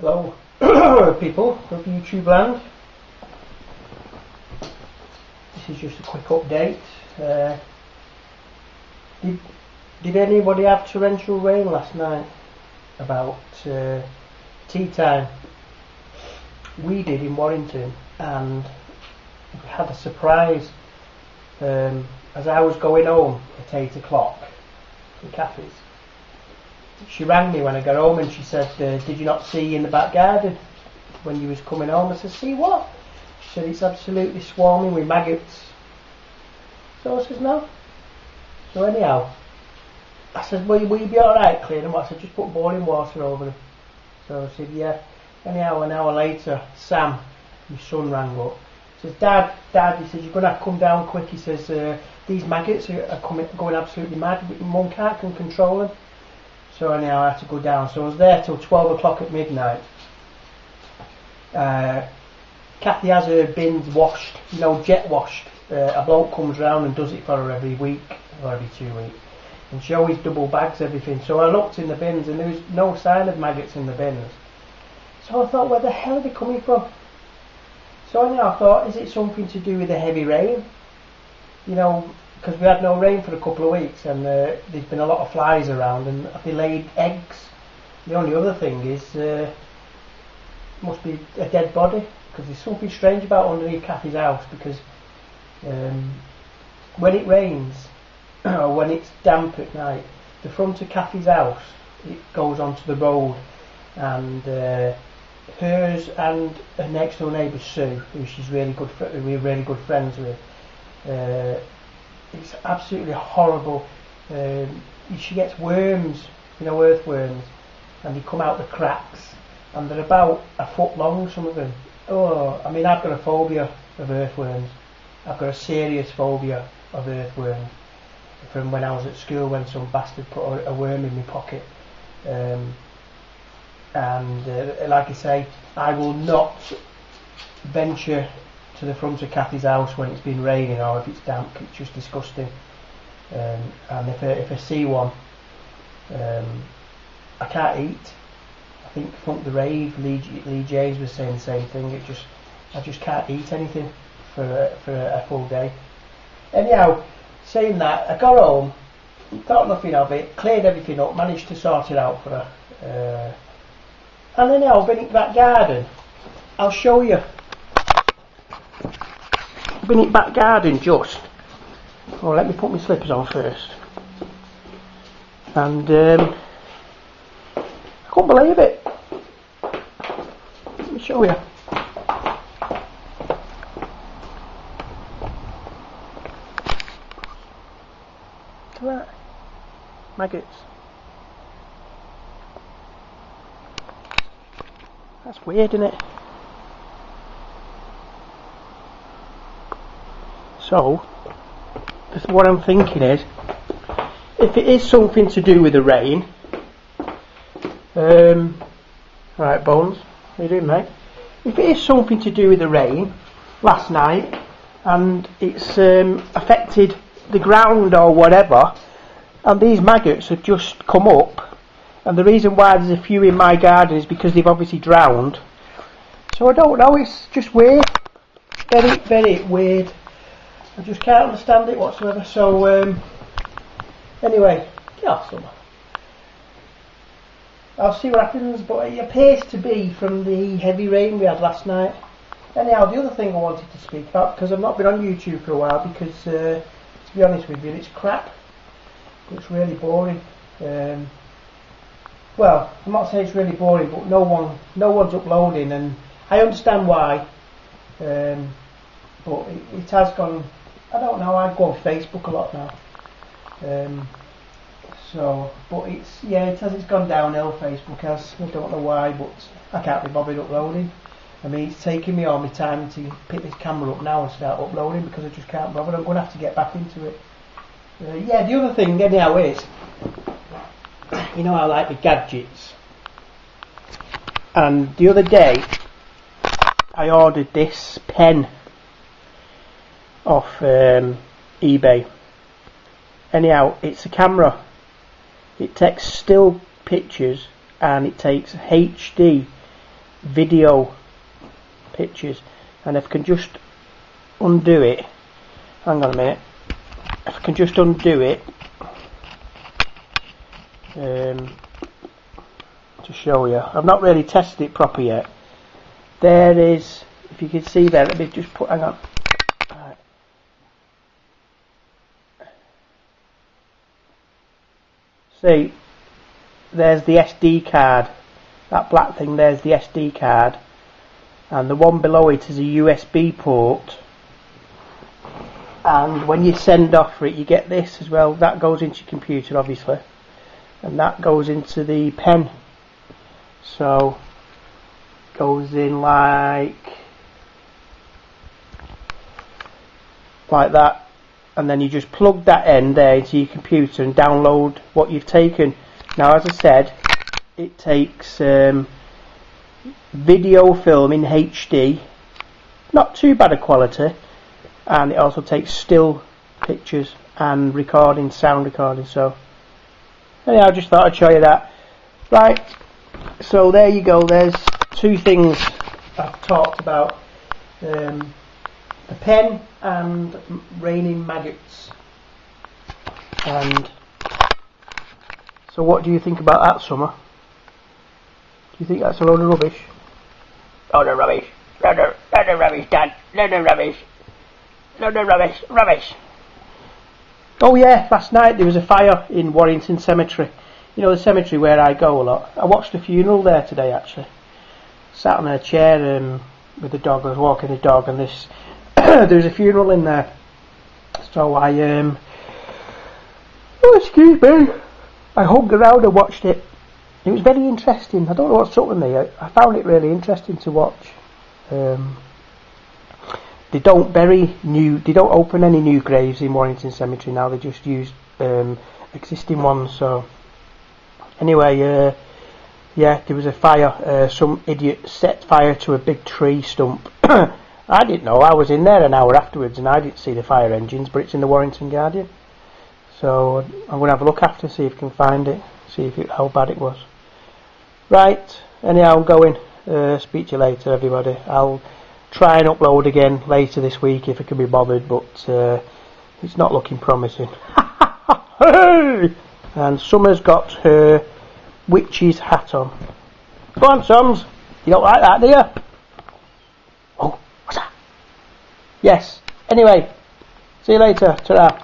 Hello people of YouTube land. This is just a quick update. Did anybody have torrential rain last night about tea time? We did in Warrington, and we had a surprise as I was going home at 8 o'clock from Kathy's. She rang me when I got home and she said, did you not see in the back garden when you was coming home? I said, see what? She said, it's absolutely swarming with maggots. So I said, no. So anyhow, I said, will you be alright cleaning them? I said, just put boiling water over them. So I said, yeah. Anyhow, an hour later, Sam, my son, rang up. He says, Dad, he says, you're going to have to come down quick. He says, these maggots are going absolutely mad. Mum can't control them. So anyhow, I had to go down. So I was there till 12 o'clock at midnight. Kathy has her bins washed, jet washed. A bloke comes round and does it for her every week or every 2 weeks. And she always double bags everything. So I looked in the bins and there was no sign of maggots in the bins. So I thought, where the hell are they coming from? So anyhow, I thought, is it something to do with the heavy rain? Because we had no rain for a couple of weeks, and there's been a lot of flies around, and they laid eggs. The only other thing is, must be a dead body, because there's something strange about underneath Kathy's house, because when it rains, or when it's damp at night, the front of Kathy's house, it goes onto the road, and hers and her next door neighbour Sue, who she's we're really good friends with, it's absolutely horrible. She gets worms, earthworms, and they come out the cracks, and they're about a foot long, some of them. I've got a phobia of earthworms. I've got a serious phobia of earthworms from when I was at school, when some bastard put a worm in my pocket. Like I say, I will not venture to the front of Kathy's house when it's been raining or if it's damp. It's just disgusting. And if I see one, I can't eat. I think Funk the Rave, Lee James was saying the same thing. I just can't eat anything for a full day. Anyhow, saying that, I got home, thought nothing of it, cleared everything up, managed to sort it out for her. And then I've been in that garden. I'll show you. I've been in back garden just. Let me put my slippers on first. And I couldn't believe it. Let me show you. Look at that. Maggots. That's weird, isn't it? So, what I'm thinking is, if it is something to do with the rain, right, Bones, how you doing, mate? If it is something to do with the rain last night, and it's affected the ground or whatever, and these maggots have just come up, and the reason why there's a few in my garden is because they've obviously drowned. So I don't know, it's just weird. Very, very weird. I just can't understand it whatsoever. So, anyway, get off somewhere. I'll see what happens, but it appears to be from the heavy rain we had last night. Anyhow, the other thing I wanted to speak about, because I've not been on YouTube for a while, because, to be honest with you, it's crap. It's really boring. Well, I'm not saying it's really boring, but no one's uploading, and I understand why. But it has gone. I don't know. I go on Facebook a lot now. But it's gone downhill. Facebook has. I don't know why, but I can't be bothered uploading. It's taking me all my time to pick this camera up now and start uploading because I just can't bother. I'm going to have to get back into it. The other thing anyhow is, I like the gadgets. And the other day, I ordered this pen off eBay. Anyhow, it's a camera. It takes still pictures and it takes HD video pictures, and if I can just undo it, hang on a minute, if I can just undo it to show you. I've not really tested it proper yet. There is, if you can see there, let me just put, hang on. Right. See, there's the SD card. That black thing there's the SD card, and the one below it is a USB port, and when you send off for it you get this as well. That goes into your computer obviously, and that goes into the pen, so goes in like that, and then you just plug that end there into your computer and download what you've taken. Now, as I said, it takes video film in HD, not too bad a quality, and it also takes still pictures and recording, sound recording. So anyhow, I just thought I'd show you that. Right, so there you go, there's two things I've talked about, the pen and raining maggots. And so what do you think about that, Summer? Do you think that's a load of rubbish? Load of rubbish. Load of rubbish, Dad. Load of rubbish. Load of rubbish. Rubbish. Oh yeah, last night there was a fire in Warrington Cemetery. You know, the cemetery where I go a lot. I watched a funeral there today actually. Sat on a chair with the dog. I was walking the dog, and this there was a funeral in there. So I oh, excuse me, I hung around and watched it. It was very interesting. I don't know what's up with me. I found it really interesting to watch. They don't open any new graves in Warrington Cemetery now. They just use existing ones. So anyway, yeah, there was a fire. Some idiot set fire to a big tree stump. I didn't know. I was in there an hour afterwards and I didn't see the fire engines, but it's in the Warrington Guardian. So I'm going to have a look after, see if I can find it, see how bad it was. Right, anyhow, I'm going. Speak to you later, everybody. I'll try and upload again later this week if I can be bothered, but it's not looking promising. And Summer's got her witch's hat on. Go on, Sums. You don't like that, do you? Oh, what's that? Yes. Anyway, see you later. Ta-ra.